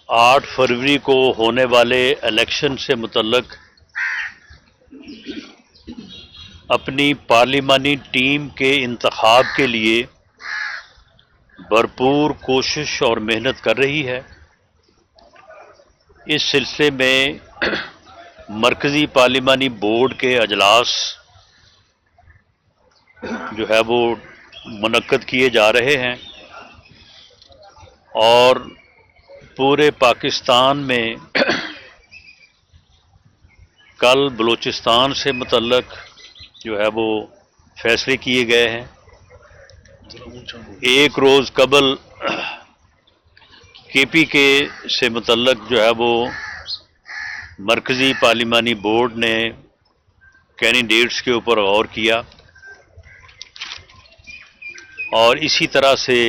8 فروری کو ہونے والے الیکشن سے متعلق اپنی پارلیمانی ٹیم کے انتخاب کے لیے بھرپور کوشش اور محنت کر رہی ہے۔ اس سلسلے میں مرکزی پارلیمانی بورڈ کے اجلاس جو ہے وہ منعقد کیے جا رہے ہیں اور پورے پاکستان میں کل بلوچستان سے متعلق جو ہے وہ فیصلے کیے گئے ہیں۔ ایک روز قبل کے پی کے سے متعلق جو ہے وہ مرکزی پارلیمانی بورڈ نے کینڈیڈیٹس کے اوپر غور کیا اور اسی طرح سے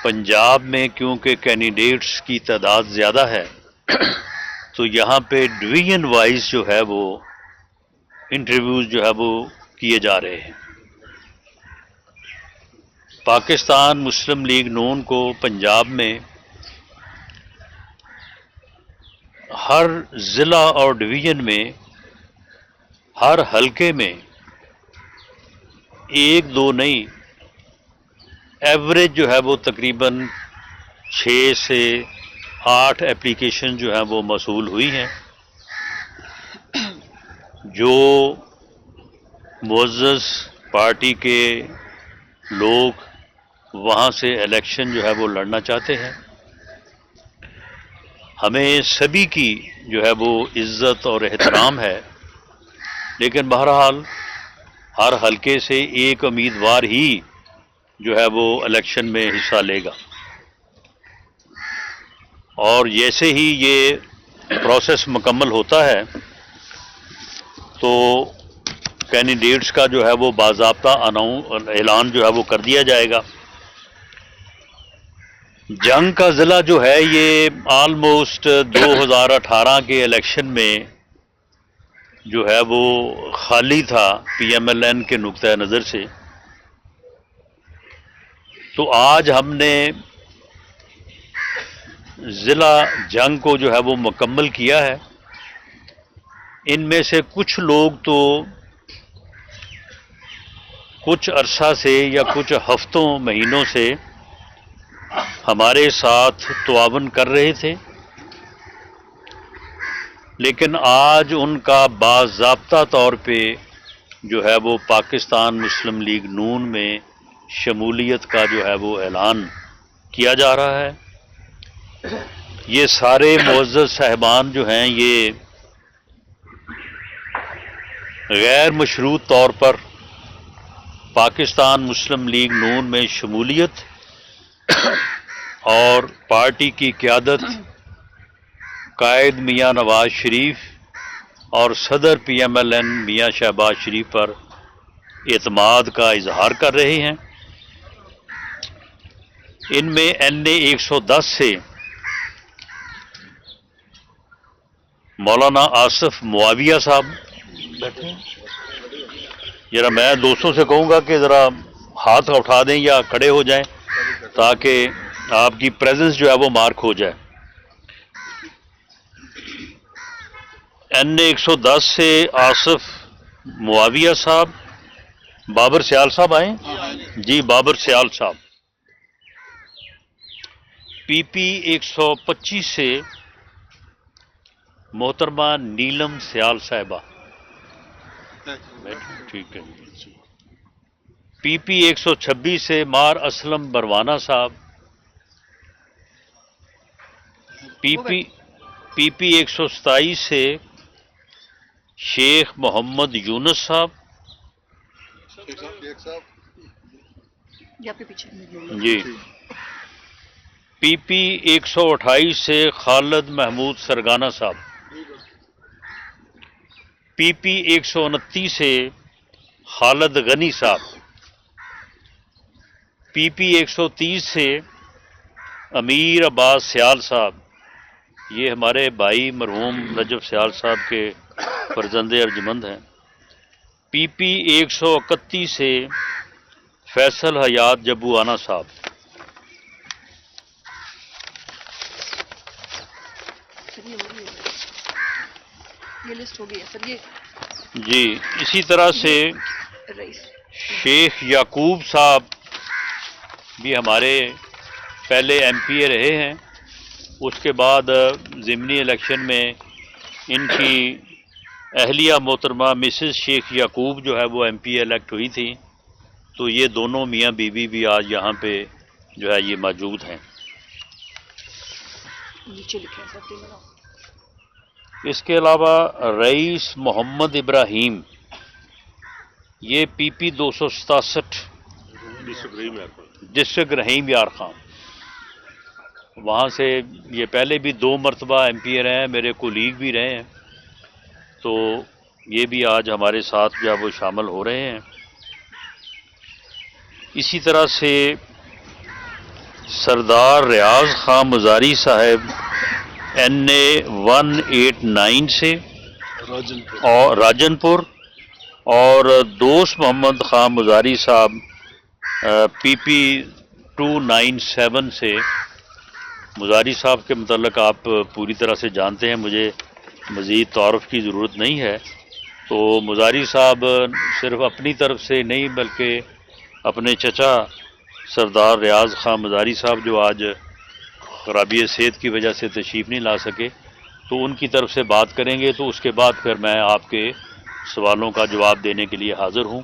پنجاب میں کیونکہ کینڈیڈیٹس کی تعداد زیادہ ہے تو یہاں پہ ڈویژن وائز جو ہے وہ انٹرویوز جو ہے وہ کیے جا رہے ہیں۔ پاکستان مسلم لیگ نون کو پنجاب میں ہر ضلع اور ڈویژن میں ہر حلقے میں 1-2 نہیں، ایوریج جو ہے وہ تقریباً 6 سے 8 اپلیکیشن جو ہیں وہ موصول ہوئی ہیں۔ جو معزز پارٹی کے لوگ وہاں سے الیکشن جو ہے وہ لڑنا چاہتے ہیں، ہمیں سبھی کی جو ہے وہ عزت اور احترام ہے، لیکن بہرحال ہر حلقے سے ایک امیدوار ہی جو ہے وہ الیکشن میں حصہ لے گا، اور جیسے ہی یہ پروسیس مکمل ہوتا ہے تو کینڈیڈیٹس کا جو ہے وہ باضابطہ اعلان جو ہے وہ کر دیا جائے گا۔ جنگ کا ضلع جو ہے یہ آلموسٹ 2018 کے الیکشن میں جو ہے وہ خالی تھا پی ایم ایل این کے نقطہ نظر سے، تو آج ہم نے ضلع جنگ کو جو ہے وہ مکمل کیا ہے۔ ان میں سے کچھ لوگ تو کچھ عرصہ سے یا کچھ ہفتوں مہینوں سے ہمارے ساتھ تعاون کر رہے تھے، لیکن آج ان کا باضابطہ طور پہ جو ہے وہ پاکستان مسلم لیگ نون میں شمولیت کا جو ہے وہ اعلان کیا جا رہا ہے۔ یہ سارے معزز صاحبان جو ہیں یہ غیر مشروط طور پر پاکستان مسلم لیگ نون میں شمولیت اور پارٹی کی قیادت قائد میاں نواز شریف اور صدر پی ایم ایل این میاں شہباز شریف پر اعتماد کا اظہار کر رہے ہیں۔ ان میں این اے 110 سے مولانا آصف معاویہ صاحب بیٹھے ہیں۔ ذرا میں دوستوں سے کہوں گا کہ ذرا ہاتھ اٹھا دیں یا کھڑے ہو جائیں تاکہ آپ کی پریزنس جو ہے وہ مارک ہو جائے۔ این اے 110 سے آصف معاویہ صاحب، بابر سیال صاحب آئیں جی، بابر سیال صاحب۔ پی پی 125 سے محترمہ نیلم سیال صاحبہ، ٹھیک ہے۔ پی پی 126 سے مار اسلم بروانہ صاحب۔ پی پی 127 سے شیخ محمد یونس صاحب جی۔ پی پی 128 سے خالد محمود سرگانہ صاحب۔ پی پی 129 سے خالد غنی صاحب۔ پی پی 130 سے امیر عباس سیال صاحب، یہ ہمارے بھائی مرحوم نجف سیال صاحب کے فرزند ارجمند ہیں۔ پی پی 131 سے فیصل حیات جبو آنا صاحب۔ یہ لسٹ ہو گئی ہے سر. یہ جی اسی طرح سے رئیس شیخ یعقوب صاحب بھی ہمارے پہلے ایم پی اے رہے ہیں. اس کے بعد ضمنی الیکشن میں ان کی اہلیہ محترمہ مسز شیخ یعقوب جو ہے وہ ایم پی اے الیکٹ ہوئی تھی. تو یہ دونوں میاں بیوی بھی آج یہاں پہ جو ہے یہ موجود ہیں. نیچے لکھے ہیں سر. اس کے علاوہ رئیس محمد ابراہیم یہ پی پی 267 ڈسٹرکٹ رحیم یار خان، وہاں سے یہ پہلے بھی 2 مرتبہ ایم پی اے رہے ہیں، میرے کولیگ بھی رہے ہیں. تو یہ بھی آج ہمارے ساتھ جو ہے وہ شامل ہو رہے ہیں. اسی طرح سے سردار ریاض خان مزاری صاحب NA 189 سے اور راجن پور، اور دوست محمد خان مزاری صاحب PP 297 سے. مزاری صاحب کے متعلق آپ پوری طرح سے جانتے ہیں، مجھے مزید تعارف کی ضرورت نہیں ہے. تو مزاری صاحب صرف اپنی طرف سے نہیں بلکہ اپنے چچا سردار ریاض خان مزاری صاحب جو آج خرابی صحت کی وجہ سے تشریف نہیں لا سکے، تو ان کی طرف سے بات کریں گے. تو اس کے بعد پھر میں آپ کے سوالوں کا جواب دینے کے لیے حاضر ہوں.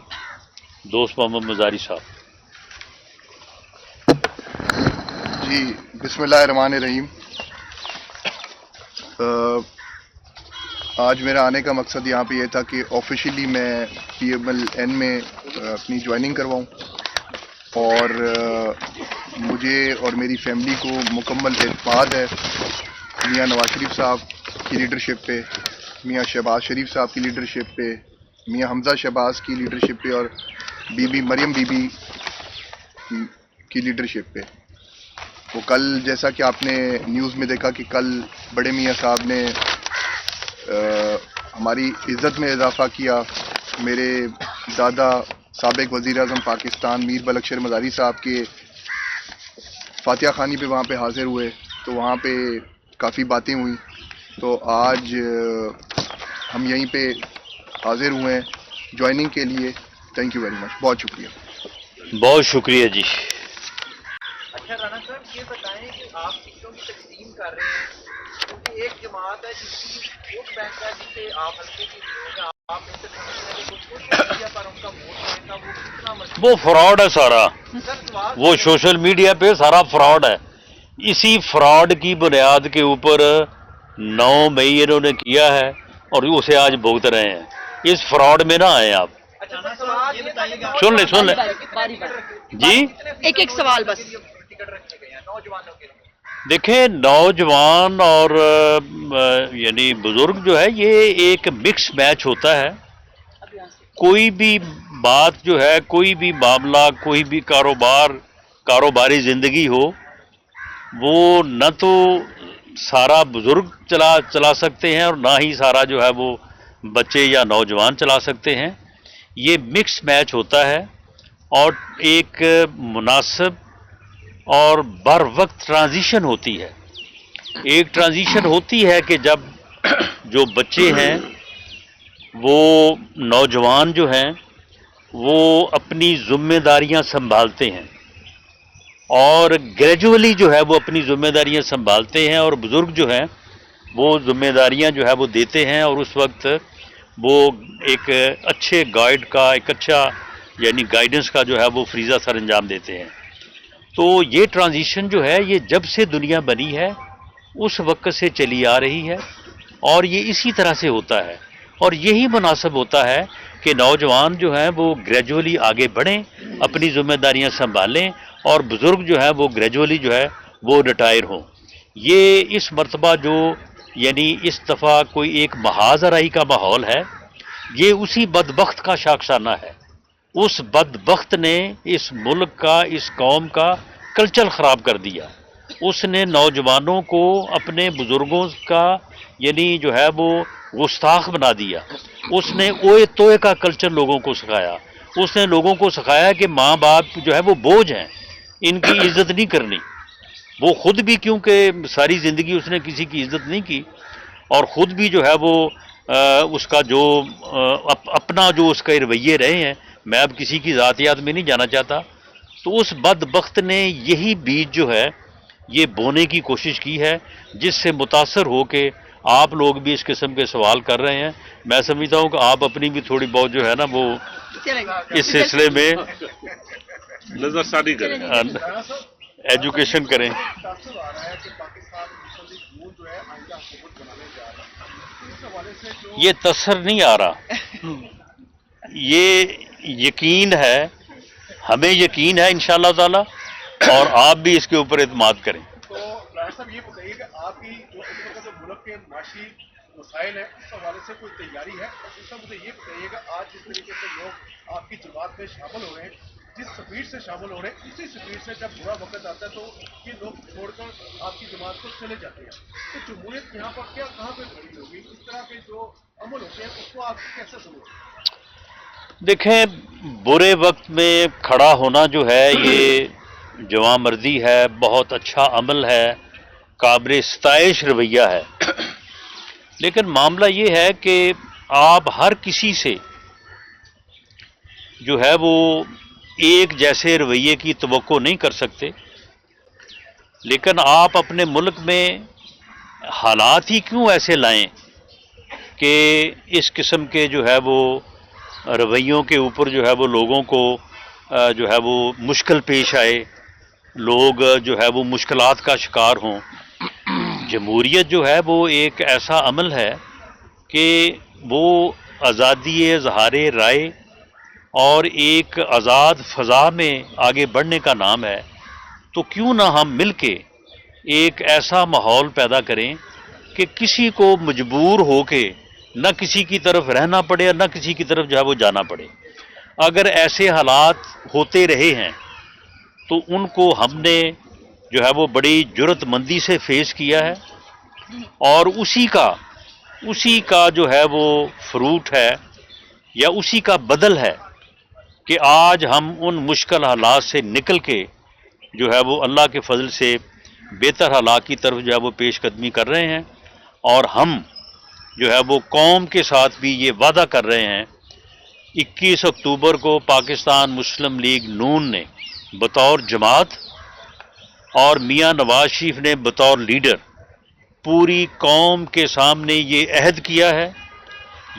دوست محمد مزاری صاحب. جی بسم اللہ الرحمن الرحیم. آج میرا آنے کا مقصد یہاں پہ یہ تھا کہ آفیشیلی میں PMLN میں اپنی جوائننگ کرواؤں، اور مجھے اور میری فیملی کو مکمل اعتماد ہے میاں نواز شریف صاحب کی لیڈرشپ پہ، میاں شہباز شریف صاحب کی لیڈرشپ پہ، میاں حمزہ شہباز کی لیڈرشپ پہ، اور بی بی مریم بی بی کی لیڈرشپ پہ. وہ کل جیسا کہ آپ نے نیوز میں دیکھا کہ کل بڑے میاں صاحب نے ہماری عزت میں اضافہ کیا. میرے دادا سابق وزیر اعظم پاکستان میر بلکشر مزاری صاحب کے فاتحہ خوانی پہ وہاں پہ حاضر ہوئے، تو وہاں پہ کافی باتیں ہوئیں. تو آج ہم یہیں پہ حاضر ہوئے ہیں جوائننگ کے لیے. Thank you very much. بہت شکریہ. بہت شکریہ جی. اچھا رانا صاحب یہ بتائیں کہ آپ ٹکٹوں کی تقسیم کر رہے ہیں، کیونکہ ایک جماعت ہے جس کی ووٹ بینک ہے جسے آپ حلقے کی لوگ ہیں، آپ ان سے سمجھتے ہیں کہ سوشل میڈیا پر ان کا ووٹ بینک ہے وہ کتنا مضبوط وہ فراڈ ہے سارا، سوال وہ سوشل میڈیا پہ سارا فراڈ ہے. اسی فراڈ کی بنیاد کے اوپر 9 مئی انہوں نے کیا ہے اور اسے آج بھگت رہے ہیں. اس فراڈ میں نہ آئیں آپ. اچھا سر سوال یہ بتائیے کہ سن لیں سن لیں باری باری جی. ایک سوال بس. ٹکٹ رکھے گئے ہیں نوجوانوں کے لیے. دیکھیں نوجوان اور یعنی بزرگ جو ہے یہ ایک مکس میچ ہوتا ہے. کوئی بھی بات جو ہے، کوئی بھی معاملہ، کوئی بھی کاروباری زندگی ہو، وہ نہ تو سارا بزرگ چلا سکتے ہیں اور نہ ہی سارا جو ہے وہ بچے یا نوجوان چلا سکتے ہیں. یہ مکس میچ ہوتا ہے اور ایک مناسب اور بر وقت ٹرانزیشن ہوتی ہے. ایک ٹرانزیشن ہوتی ہے کہ جب جو بچے ہیں، وہ نوجوان جو ہیں وہ اپنی ذمہ داریاں سنبھالتے ہیں اور گریجولی جو ہے وہ اپنی ذمہ داریاں سنبھالتے ہیں، اور بزرگ جو ہیں وہ ذمہ داریاں جو ہے وہ دیتے ہیں، اور اس وقت وہ ایک اچھے گائیڈ کا، ایک اچھا یعنی گائیڈنس کا جو ہے وہ فریضہ سر انجام دیتے ہیں. تو یہ ٹرانزیشن جو ہے یہ جب سے دنیا بنی ہے اس وقت سے چلی آ رہی ہے، اور یہ اسی طرح سے ہوتا ہے. اور یہی مناسب ہوتا ہے کہ نوجوان جو ہیں وہ گریجولی آگے بڑھیں، اپنی ذمہ داریاں سنبھالیں، اور بزرگ جو ہے وہ گریجولی جو ہے وہ ریٹائر ہوں. یہ اس مرتبہ جو یعنی اس دفعہ کوئی ایک محاذ آرائی کا ماحول ہے، یہ اسی بدبخت کا شاخسانہ ہے. اس بدبخت نے اس ملک کا، اس قوم کا کلچر خراب کر دیا. اس نے نوجوانوں کو اپنے بزرگوں کا یعنی جو ہے وہ گستاخ بنا دیا. اس نے اوئے توئے کا کلچر لوگوں کو سکھایا. اس نے لوگوں کو سکھایا کہ ماں باپ جو ہے وہ بوجھ ہیں، ان کی عزت نہیں کرنی. وہ خود بھی کیونکہ ساری زندگی اس نے کسی کی عزت نہیں کی اور خود بھی جو ہے وہ اس کا جو اپنا جو اس کے رویے رہے ہیں، میں اب کسی کی ذاتیات میں نہیں جانا چاہتا، تو اس بدبخت نے یہی بیج جو ہے یہ بونے کی کوشش کی ہے، جس سے متاثر ہو کے آپ لوگ بھی اس قسم کے سوال کر رہے ہیں۔ میں سمجھتا ہوں کہ آپ اپنی بھی تھوڑی بہت جو ہے نا وہ اس سلسلے میں نظر ثانی کریں۔ ایجوکیشن کریں۔ تاثر آ رہا ہے کہ پاکستان مسلم لیگ نون جو ہے آئندہ حکومت بنانے جا رہا ہے، اس حوالے سے جو یہ تاثر نہیں آ رہا، یہ یقین ہے، ہمیں یقین ہے انشاءاللہ تعالی، اور آپ بھی اس کے اوپر اعتماد کریں۔ تو ڈاکٹر صاحب یہ بتائیے کہ آپ کی جو اس وقت جو ملک کے معاشی مسائل ہیں اس حوالے سے کوئی تیاری ہے، اور دوسرا مجھے یہ بتائیے کہ آج جس طریقے سے لوگ آپ کی جماعت میں شامل ہو رہے ہیں، جس سپیڈ سے شامل ہو رہے ہیں، اسی سپیڈ سے جب برا وقت آتا ہے تو یہ لوگ چھوڑ کر آپ کی جماعت کو چلے جاتے ہیں، تو جمہوریت یہاں پر کہاں پہ کھڑی ہوگی؟ اس طرح کے جو عمل ہوتے ہیں اس کو آپ کیسے سمجھتے ہیں؟ دیکھیں، برے وقت میں کھڑا ہونا جو ہے یہ جواں مردی ہے، بہت اچھا عمل ہے، قابل ستائش رویہ ہے، لیکن معاملہ یہ ہے کہ آپ ہر کسی سے جو ہے وہ ایک جیسے رویے کی توقع نہیں کر سکتے، لیکن آپ اپنے ملک میں حالات ہی کیوں ایسے لائیں کہ اس قسم کے جو ہے وہ رویوں کے اوپر جو ہے وہ لوگوں کو جو ہے وہ مشکل پیش آئے، لوگ جو ہے وہ مشکلات کا شکار ہوں۔ جمہوریت جو ہے وہ ایک ایسا عمل ہے کہ وہ آزادی اظہار رائے اور ایک آزاد فضا میں آگے بڑھنے کا نام ہے، تو کیوں نہ ہم مل کے ایک ایسا ماحول پیدا کریں کہ کسی کو مجبور ہو کے نہ کسی کی طرف رہنا پڑے اور نہ کسی کی طرف جو ہے وہ جانا پڑے۔ اگر ایسے حالات ہوتے رہے ہیں تو ان کو ہم نے جو ہے وہ بڑی جرت مندی سے فیس کیا ہے، اور اسی کا جو ہے وہ فروٹ ہے یا اسی کا بدل ہے کہ آج ہم ان مشکل حالات سے نکل کے جو ہے وہ اللہ کے فضل سے بہتر حالات کی طرف جو ہے وہ پیش قدمی کر رہے ہیں، اور ہم جو ہے وہ قوم کے ساتھ بھی یہ وعدہ کر رہے ہیں۔ 21 اکتوبر کو پاکستان مسلم لیگ نون نے بطور جماعت اور میاں نواز شریف نے بطور لیڈر پوری قوم کے سامنے یہ عہد کیا ہے،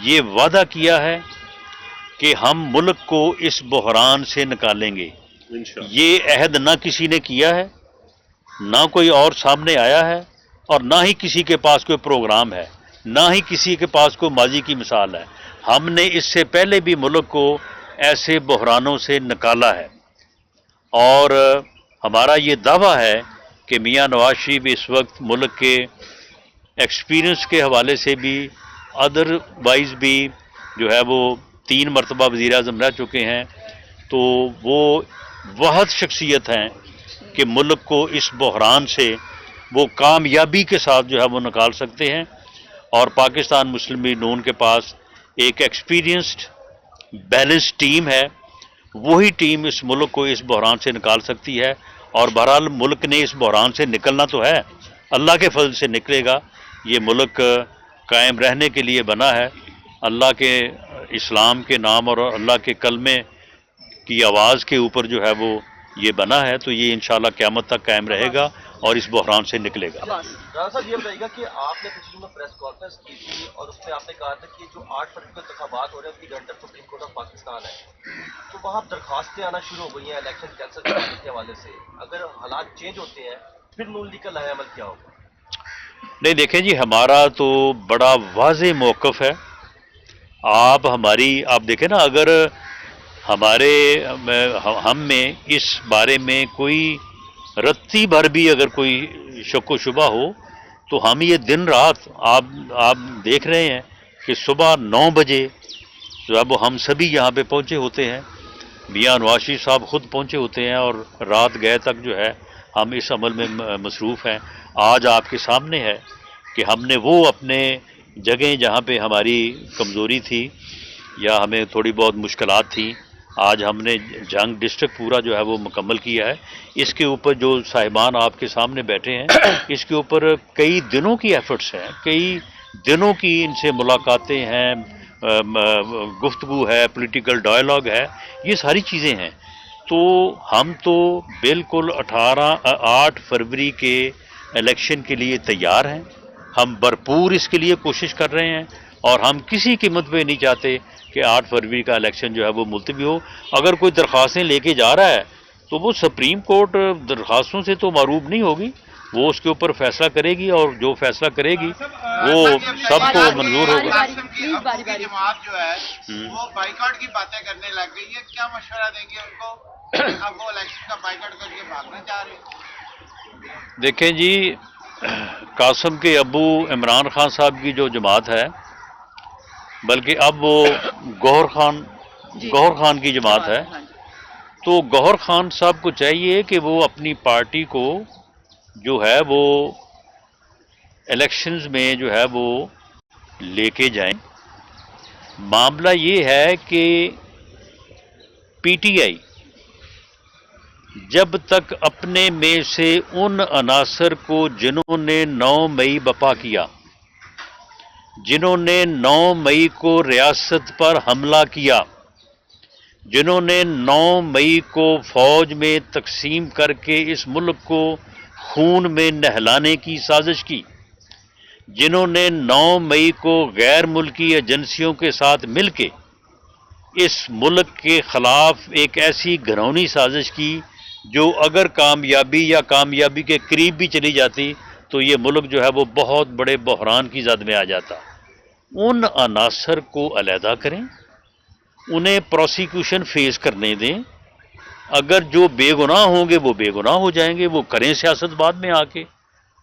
یہ وعدہ کیا ہے کہ ہم ملک کو اس بحران سے نکالیں گے۔ انشاءاللہ۔ یہ عہد نہ کسی نے کیا ہے، نہ کوئی اور سامنے آیا ہے، اور نہ ہی کسی کے پاس کوئی پروگرام ہے، نہ ہی کسی کے پاس کوئی ماضی کی مثال ہے۔ ہم نے اس سے پہلے بھی ملک کو ایسے بحرانوں سے نکالا ہے، اور ہمارا یہ دعویٰ ہے کہ میاں نواز شریف اس وقت ملک کے ایکسپیرینس کے حوالے سے بھی، ادر وائز بھی جو ہے وہ 3 مرتبہ وزیر اعظم رہ چکے ہیں، تو وہ واحد شخصیت ہیں کہ ملک کو اس بحران سے وہ کامیابی کے ساتھ جو ہے وہ نکال سکتے ہیں، اور پاکستان مسلم لیگ نون کے پاس ایک ایکسپیرینسڈ بیلنس ٹیم ہے، وہی ٹیم اس ملک کو اس بحران سے نکال سکتی ہے، اور بہرحال ملک نے اس بحران سے نکلنا تو ہے، اللہ کے فضل سے نکلے گا۔ یہ ملک قائم رہنے کے لیے بنا ہے، اللہ کے اسلام کے نام اور اللہ کے کلمے کی آواز کے اوپر جو ہے وہ یہ بنا ہے، تو یہ انشاءاللہ قیامت تک قائم رہے گا اور اس بحران سے نکلے گا۔ رانا صاحب یہ بتائیے گا کہ آپ نے پچھلے میں پریس کانفرنس کی تھی اور اس میں آپ نے کہا تھا کہ جو 8 فروری کو انتخابات ہو رہے ہیں اس کی گرنٹر سپریم کورٹ آف پاکستان ہے، تو وہاں درخواستیں آنا شروع ہو گئی ہیں الیکشن کینسل کرنے کے حوالے سے، اگر حالات چینج ہوتے ہیں پھر نون لیگ کا لاہے عمل کیا ہوگا؟ نہیں دیکھیں جی، ہمارا تو بڑا واضح موقف ہے۔ آپ دیکھیں نا، اگر ہم میں اس بارے میں کوئی رتی بھر بھی اگر کوئی شک و شبہ ہو تو ہم یہ دن رات آپ دیکھ رہے ہیں کہ صبح 9 بجے جب ہم سبھی یہاں پہ پہنچے ہوتے ہیں، میاں نواز شریف صاحب خود پہنچے ہوتے ہیں، اور رات گئے تک جو ہے ہم اس عمل میں مصروف ہیں۔ آج آپ کے سامنے ہے کہ ہم نے وہ اپنے جگہیں جہاں پہ ہماری کمزوری تھی یا ہمیں تھوڑی بہت مشکلات تھیں، آج ہم نے جنگ ڈسٹرکٹ پورا جو ہے وہ مکمل کیا ہے. اس کے اوپر جو صاحبان آپ کے سامنے بیٹھے ہیں اس کے اوپر کئی دنوں کی ایفرٹس ہیں, کئی دنوں کی ان سے ملاقاتیں ہیں, گفتگو ہے, پولیٹیکل ڈائلاگ ہے, یہ ساری چیزیں ہیں. تو ہم تو بالکل 8 فروری کے الیکشن کے لیے تیار ہیں. ہم بھرپور اس کے لیے کوشش کر رہے ہیں اور ہم کسی قیمت پہ نہیں چاہتے کہ 8 فروری کا الیکشن جو ہے وہ ملتوی ہو. اگر کوئی درخواستیں لے کے جا رہا ہے تو وہ سپریم کورٹ درخواستوں سے تو معروف نہیں ہوگی, وہ اس کے اوپر فیصلہ کرے گی اور جو فیصلہ کرے گی وہ سب کو منظور ہوگا. جماعت جو ہے وہ بائیکاٹ کی باتیں کرنے لگ گئی ہے, کیا مشورہ دیں گے ان کو؟ اب وہ الیکشن کا بائیکاٹ کر کے بھاگنا چاہ رہے ہیں. دیکھیں جی, قاسم کے ابو عمران خان صاحب کی جو جماعت ہے, بلکہ اب وہ گوہر خان کی جماعت ہے, تو گوہر خان صاحب کو چاہیے کہ وہ اپنی پارٹی کو جو ہے وہ الیکشنز میں جو ہے وہ لے کے جائیں. معاملہ یہ ہے کہ پی ٹی آئی جب تک اپنے میں سے ان عناصر کو جنہوں نے 9 مئی بپا کیا, جنہوں نے 9 مئی کو ریاست پر حملہ کیا, جنہوں نے 9 مئی کو فوج میں تقسیم کر کے اس ملک کو خون میں نہلانے کی سازش کی, جنہوں نے 9 مئی کو غیر ملکی ایجنسیوں کے ساتھ مل کے اس ملک کے خلاف ایک ایسی گھرونی سازش کی جو اگر کامیابی یا کامیابی کے قریب بھی چلی جاتی تو یہ ملک جو ہے وہ بہت بڑے بحران کی زد میں آ جاتا. ان عناصر کو علیحدہ کریں, انہیں پروسیکیوشن فیس کرنے دیں. اگر جو بے گناہ ہوں گے وہ بے گناہ ہو جائیں گے, وہ کریں سیاست بعد میں آ کے,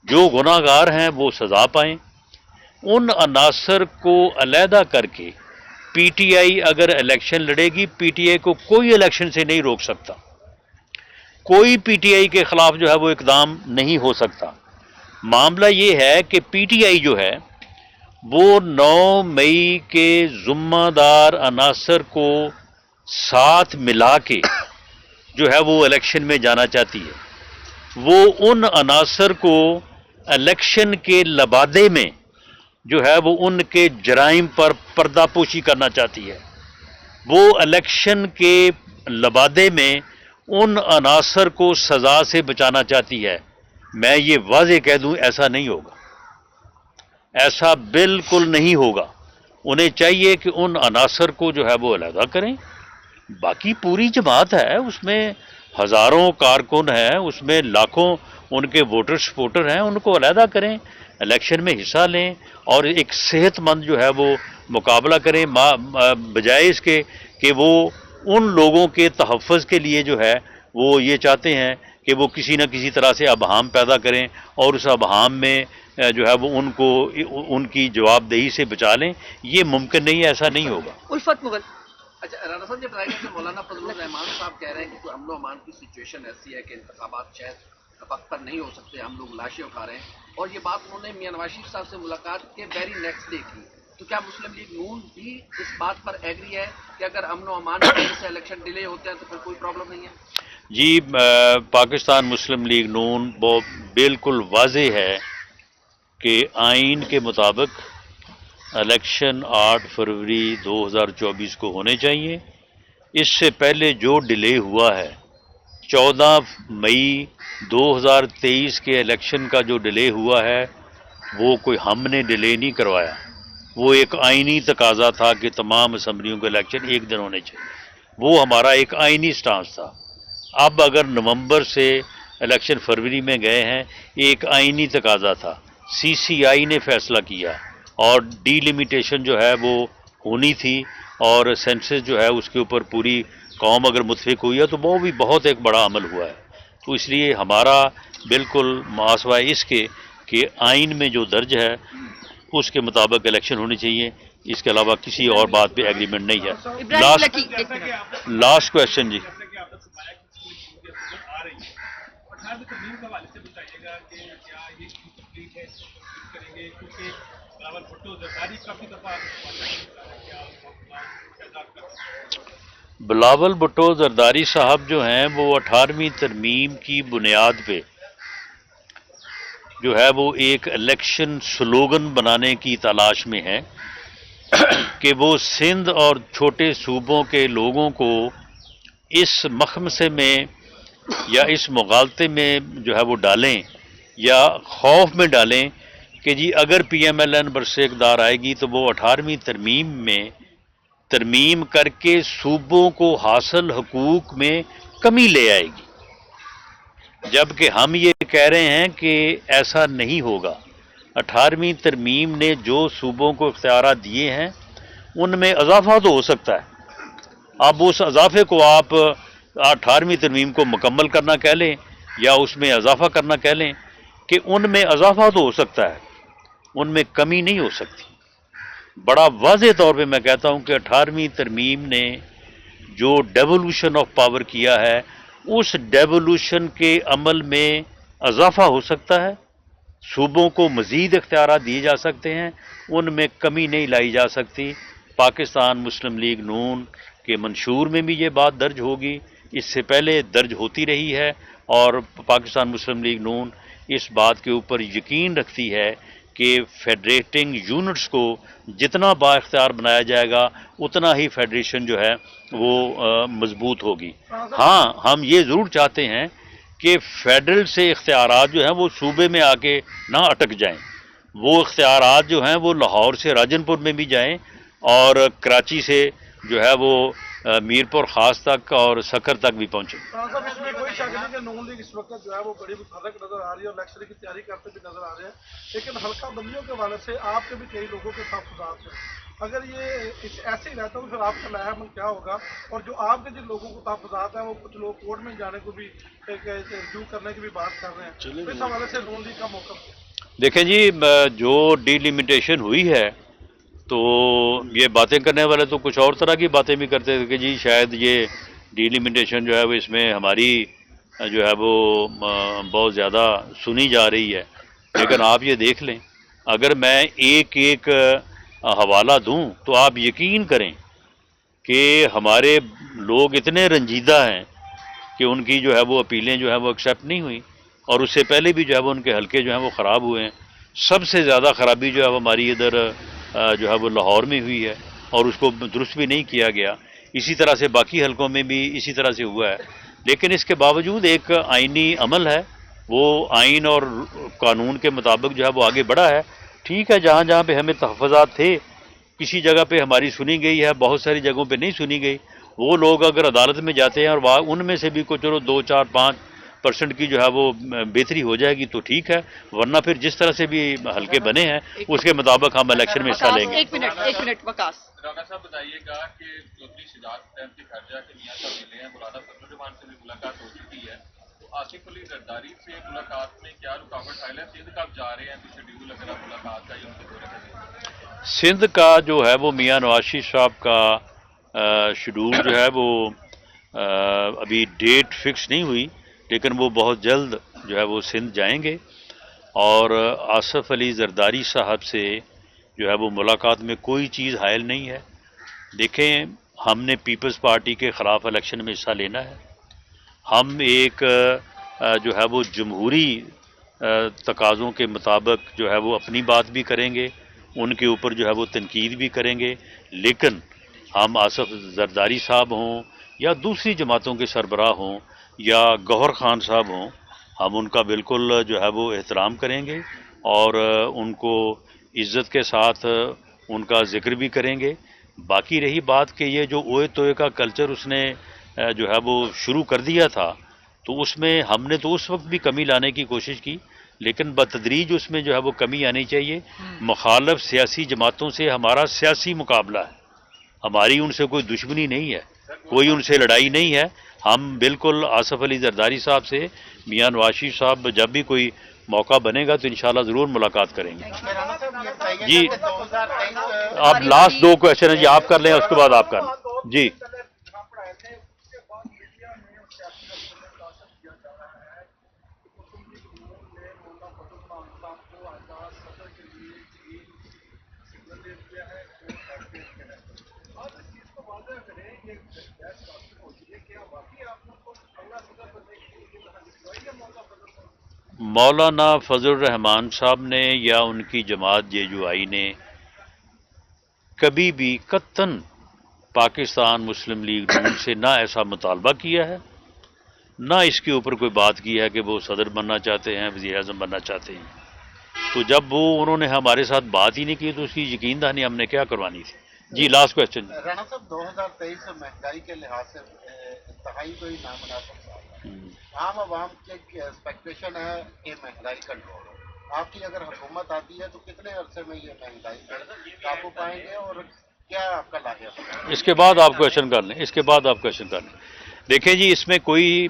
جو گناہ گار ہیں وہ سزا پائیں. ان عناصر کو علیحدہ کر کے پی ٹی آئی اگر الیکشن لڑے گی, پی ٹی آئی کو کوئی الیکشن سے نہیں روک سکتا, کوئی پی ٹی آئی کے خلاف جو ہے وہ اقدام نہیں ہو سکتا. معاملہ یہ ہے کہ پی ٹی آئی جو ہے وہ 9 مئی کے ذمہ دار عناصر کو ساتھ ملا کے جو ہے وہ الیکشن میں جانا چاہتی ہے. وہ ان عناصر کو الیکشن کے لبادے میں جو ہے وہ ان کے جرائم پر پردہ پوشی کرنا چاہتی ہے. وہ الیکشن کے لبادے میں ان عناصر کو سزا سے بچانا چاہتی ہے. میں یہ واضح کہہ دوں, ایسا نہیں ہوگا, ایسا بالکل نہیں ہوگا. انہیں چاہیے کہ ان عناصر کو جو ہے وہ علیحدہ کریں. باقی پوری جماعت ہے, اس میں ہزاروں کارکن ہیں, اس میں لاکھوں ان کے ووٹر سپورٹر ہیں, ان کو علیحدہ کریں, الیکشن میں حصہ لیں اور ایک صحت مند جو ہے وہ مقابلہ کریں, بجائے اس کے کہ وہ ان لوگوں کے تحفظ کے لیے جو ہے وہ یہ چاہتے ہیں کہ وہ کسی نہ کسی طرح سے ابہام پیدا کریں اور اس ابہام میں جو ہے وہ ان کو ان کی جواب دہی سے بچا لیں. یہ ممکن نہیں ہے, ایسا نہیں ہوگا. الفت مغل. اچھا رانا صاحب, جب رائے مولانا فضل الرحمان صاحب کہہ رہے ہیں کہ امن و امان کی سچویشن ایسی ہے کہ انتخابات شاید وقت پر نہیں ہو سکتے, ہم لوگ لاشیں اٹھا رہے ہیں, اور یہ بات انہوں نے میاں نواز شریف صاحب سے ملاقات کے ویری نیکسٹ ڈے کی, تو کیا مسلم لیگ نون بھی اس بات پر ایگری ہے کہ اگر امن و امان کی وجہ سے الیکشن ڈیلے ہوتے ہیں تو پھر کوئی پرابلم نہیں ہے؟ جی, پاکستان مسلم لیگ نون بالکل واضح ہے کہ آئین کے مطابق الیکشن 8 فروری 2024 کو ہونے چاہیے. اس سے پہلے جو ڈیلے ہوا ہے 14 مئی 2023 کے الیکشن کا جو ڈیلے ہوا ہے وہ کوئی ہم نے ڈیلے نہیں کروایا, وہ ایک آئینی تقاضا تھا کہ تمام اسمبلیوں کے الیکشن ایک دن ہونے چاہیے. وہ ہمارا ایک آئینی سٹانس تھا. اب اگر نومبر سے الیکشن فروری میں گئے ہیں, ایک آئینی تقاضا تھا, سی سی آئی نے فیصلہ کیا اور ڈی لیمیٹیشن جو ہے وہ ہونی تھی, اور سینسس جو ہے اس کے اوپر پوری قوم اگر متفق ہوئی ہے تو وہ بھی بہت ایک بڑا عمل ہوا ہے. تو اس لیے ہمارا بالکل محاسبہ اس کے کہ آئین میں جو درج ہے اس کے مطابق الیکشن ہونی چاہیے, اس کے علاوہ کسی اور بات پہ ایگریمنٹ نہیں ہے. ابراہیم لکی, ایک منٹ. لاسٹ کوشچن جی. بلاول بھٹو زرداری صاحب جو ہیں وہ 18ویں ترمیم کی بنیاد پہ جو ہے وہ ایک الیکشن سلوگن بنانے کی تلاش میں ہیں کہ وہ سندھ اور چھوٹے صوبوں کے لوگوں کو اس مخمسے میں یا اس مغالطے میں جو ہے وہ ڈالیں یا خوف میں ڈالیں کہ جی اگر پی ایم ایل این برس اقتدار آئے گی تو وہ 18ویں ترمیم میں ترمیم کر کے صوبوں کو حاصل حقوق میں کمی لے آئے گی، جبکہ ہم یہ کہہ رہے ہیں کہ ایسا نہیں ہوگا۔ 18ویں ترمیم نے جو صوبوں کو اختیارات دیے ہیں ان میں اضافہ تو ہو سکتا ہے، اب اس اضافے کو آپ 18ویں ترمیم کو مکمل کرنا کہہ لیں یا اس میں اضافہ کرنا کہہ لیں، کہ ان میں اضافہ تو ہو سکتا ہے، ان میں کمی نہیں ہو سکتی۔ بڑا واضح طور پہ میں کہتا ہوں کہ 18ویں ترمیم نے جو ڈیولوشن آف پاور کیا ہے اس ڈیولوشن کے عمل میں اضافہ ہو سکتا ہے، صوبوں کو مزید اختیارات دیے جا سکتے ہیں، ان میں کمی نہیں لائی جا سکتی۔ پاکستان مسلم لیگ نون کے منشور میں بھی یہ بات درج ہوگی، اس سے پہلے درج ہوتی رہی ہے، اور پاکستان مسلم لیگ نون اس بات کے اوپر یقین رکھتی ہے کہ فیڈریٹنگ یونٹس کو جتنا با اختیار بنایا جائے گا اتنا ہی فیڈریشن جو ہے وہ مضبوط ہوگی۔ ہاں ہم یہ ضرور چاہتے ہیں کہ فیڈرل سے اختیارات جو ہیں وہ صوبے میں آ کے نہ اٹک جائیں، وہ اختیارات جو ہیں وہ لاہور سے راجن پور میں بھی جائیں اور کراچی سے جو ہے وہ میرپور خاص تک اور سکر تک بھی پہنچیں۔ صاحب اس میں کوئی شک نہیں کہ نون لیگ اس وقت جو ہے وہ بڑی متحرک نظر آ رہی ہے اور الیکشن کی تیاری کرتے بھی نظر آ رہے ہیں، لیکن حلقہ بندیوں کے حوالے سے آپ کے بھی کئی لوگوں کے تحفظات ہیں، اگر یہ ایسے ہی رہتا تو پھر آپ کا لایا عمل کیا ہوگا؟ اور جو آپ کے جن لوگوں کو تحفظات ہیں وہ کچھ لوگ کورٹ میں جانے کو بھی رجوع کرنے کی بھی بات کر رہے ہیں، اس حوالے سے نون لیگ کا موقف کیا؟ دیکھیں جی، جو ڈی لمیٹیشن ہوئی ہے تو یہ باتیں کرنے والے تو کچھ اور طرح کی باتیں بھی کرتے تھے کہ جی شاید یہ ڈی لمیٹیشن جو ہے وہ اس میں ہماری جو ہے وہ بہت زیادہ سنی جا رہی ہے، لیکن آپ یہ دیکھ لیں اگر میں ایک ایک حوالہ دوں تو آپ یقین کریں کہ ہمارے لوگ اتنے رنجیدہ ہیں کہ ان کی جو ہے وہ اپیلیں جو ہے وہ ایکسیپٹ نہیں ہوئی، اور اس سے پہلے بھی جو ہے وہ ان کے حلقے جو ہیں وہ خراب ہوئے ہیں۔ سب سے زیادہ خرابی جو ہے وہ ہماری ادھر جو ہے وہ لاہور میں ہوئی ہے اور اس کو درست بھی نہیں کیا گیا، اسی طرح سے باقی حلقوں میں بھی اسی طرح سے ہوا ہے، لیکن اس کے باوجود ایک آئینی عمل ہے، وہ آئین اور قانون کے مطابق جو ہے وہ آگے بڑھا ہے۔ ٹھیک ہے، جہاں جہاں پہ ہمیں تحفظات تھے کسی جگہ پہ ہماری سنی گئی ہے، بہت ساری جگہوں پہ نہیں سنی گئی، وہ لوگ اگر عدالت میں جاتے ہیں اور ان میں سے بھی کچھ چلو 2 4 5% کی جو ہے وہ بہتری ہو جائے گی تو ٹھیک ہے، ورنہ پھر جس طرح سے بھی حلقے بنے ہیں اس کے مطابق ہم الیکشن میں حصہ لیں گے۔ ایک منٹ وکاس، رانا صاحب بتائیے گا کہ چودھری شجاعت احمد کی خارجہ کے میاں صاحب ملے ہیں، مولانا فضل الرحمان سے بھی ملاقات ہو چکی ہے، تو آصف علی زرداری سے ملاقات میں کیا رکاوٹ حائل ہے؟ سندھ کب جا رہے ہیں؟ کوئی شیڈیول اگر آپ ملاقات کا یا ان کے دورے کا دیں؟ سندھ کا جو ہے وہ میاں نواز شریف صاحب کا شیڈول جو ہے وہ ابھی ڈیٹ فکس نہیں ہوئی، لیکن وہ بہت جلد جو ہے وہ سندھ جائیں گے، اور آصف علی زرداری صاحب سے جو ہے وہ ملاقات میں کوئی چیز حائل نہیں ہے۔ دیکھیں، ہم نے پیپلز پارٹی کے خلاف الیکشن میں حصہ لینا ہے، ہم ایک جو ہے وہ جمہوری تقاضوں کے مطابق جو ہے وہ اپنی بات بھی کریں گے، ان کے اوپر جو ہے وہ تنقید بھی کریں گے، لیکن ہم آصف زرداری صاحب ہوں یا دوسری جماعتوں کے سربراہ ہوں یا گوہر خان صاحب ہوں، ہم ان کا بالکل جو ہے وہ احترام کریں گے اور ان کو عزت کے ساتھ ان کا ذکر بھی کریں گے۔ باقی رہی بات کہ یہ جو اوئے توئے کا کلچر اس نے جو ہے وہ شروع کر دیا تھا، تو اس میں ہم نے تو اس وقت بھی کمی لانے کی کوشش کی، لیکن بتدریج اس میں جو ہے وہ کمی آنی چاہیے۔ مخالف سیاسی جماعتوں سے ہمارا سیاسی مقابلہ ہے، ہماری ان سے کوئی دشمنی نہیں ہے، کوئی ان سے لڑائی نہیں ہے، ہم بالکل آصف علی زرداری صاحب سے میاں نواز شریف صاحب جب بھی کوئی موقع بنے گا تو انشاءاللہ ضرور ملاقات کریں گے۔ جی آپ لاسٹ 2 کویشچن ہیں جی، آپ کر لیں اس کے بعد آپ کر لیں جی۔ آپ اس چیز کو واضح کریں، یہ بحث مولانا فضل الرحمان صاحب نے یا ان کی جماعت جے جو آئی نے کبھی بھی قطعاً پاکستان مسلم لیگ نون سے نہ ایسا مطالبہ کیا ہے، نہ اس کے اوپر کوئی بات کی ہے کہ وہ صدر بننا چاہتے ہیں، وزیر اعظم بننا چاہتے ہیں۔ تو جب انہوں نے ہمارے ساتھ بات ہی نہیں کی تو اس کی یقین دہانی ہم نے کیا کروانی تھی۔ جی لاسٹ کوشچن۔ رانا صاحب 2023 سے مہنگائی کے لحاظ سے انتہائی کوئی نامناسب سال ہے، عام عوام کے ایکسپیکٹیشن ہے کہ مہنگائی کنٹرول ہو، آپ کی اگر حکومت آتی ہے تو کتنے عرصے میں یہ مہنگائی پر قابو پائیں گے اور کیا آپ کا لاحق ہے؟ اس کے بعد آپ کوشچن کر لیں، اس کے بعد آپ کوشچن کر لیں۔ دیکھیں جی، اس میں کوئی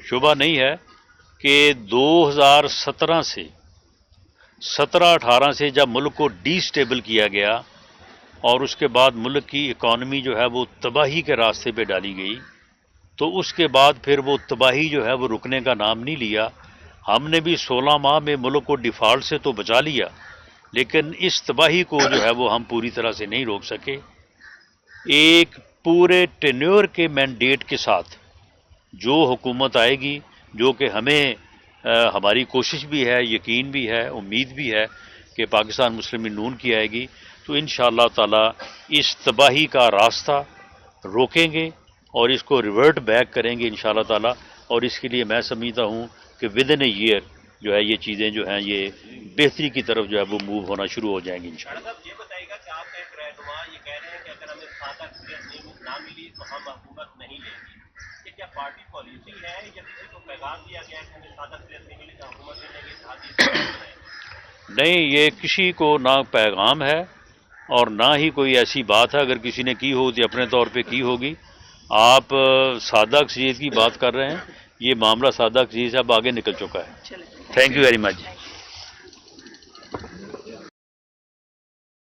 شبہ نہیں ہے کہ 2017 سے 17-18 سے جب ملک کو ڈی سٹیبل کیا گیا اور اس کے بعد ملک کی اکانومی جو ہے وہ تباہی کے راستے پہ ڈالی گئی، تو اس کے بعد پھر وہ تباہی جو ہے وہ رکنے کا نام نہیں لیا۔ ہم نے بھی 16 ماہ میں ملک کو ڈیفالٹ سے تو بچا لیا، لیکن اس تباہی کو جو ہے وہ ہم پوری طرح سے نہیں روک سکے۔ ایک پورے ٹینیور کے مینڈیٹ کے ساتھ جو حکومت آئے گی، جو کہ ہمیں ہماری کوشش بھی ہے، یقین بھی ہے، امید بھی ہے کہ پاکستان مسلم لیگ نون کی آئے گی، تو انشاءاللہ تعالی اس تباہی کا راستہ روکیں گے اور اس کو ریورٹ بیک کریں گے انشاءاللہ تعالی۔ اور اس کے لیے میں سمجھتا ہوں کہ ود ان اے ایئر جو ہے یہ چیزیں جو ہیں یہ بہتری کی طرف جو ہے وہ موو ہونا شروع ہو جائیں گی انشاءاللہ۔ صاحب یہ بتائیے گا کہ آپ کا ایک رہنما یہ کہہ رہے ہیں کہ اگر ہمیں سادہ اکثریت نہ ملی تو ہم حکومت نہیں لیں گے، یہ کیا پارٹی پالیسی ہے یا کسی کو پیغام دیا گیا ہے کہ ہمیں سادہ اکثریت نہیں ملی تو حکومت نہیں لیں گے؟ نہیں، یہ کسی کو نہ پیغام ہے اور نہ ہی کوئی ایسی بات ہے، اگر کسی نے کی ہو تو اپنے طور پہ کی ہوگی۔ آپ سادہ اکثریت کی بات کر رہے ہیں، یہ معاملہ سادہ اکثریت سے اب آگے نکل چکا ہے۔ Thank you very much.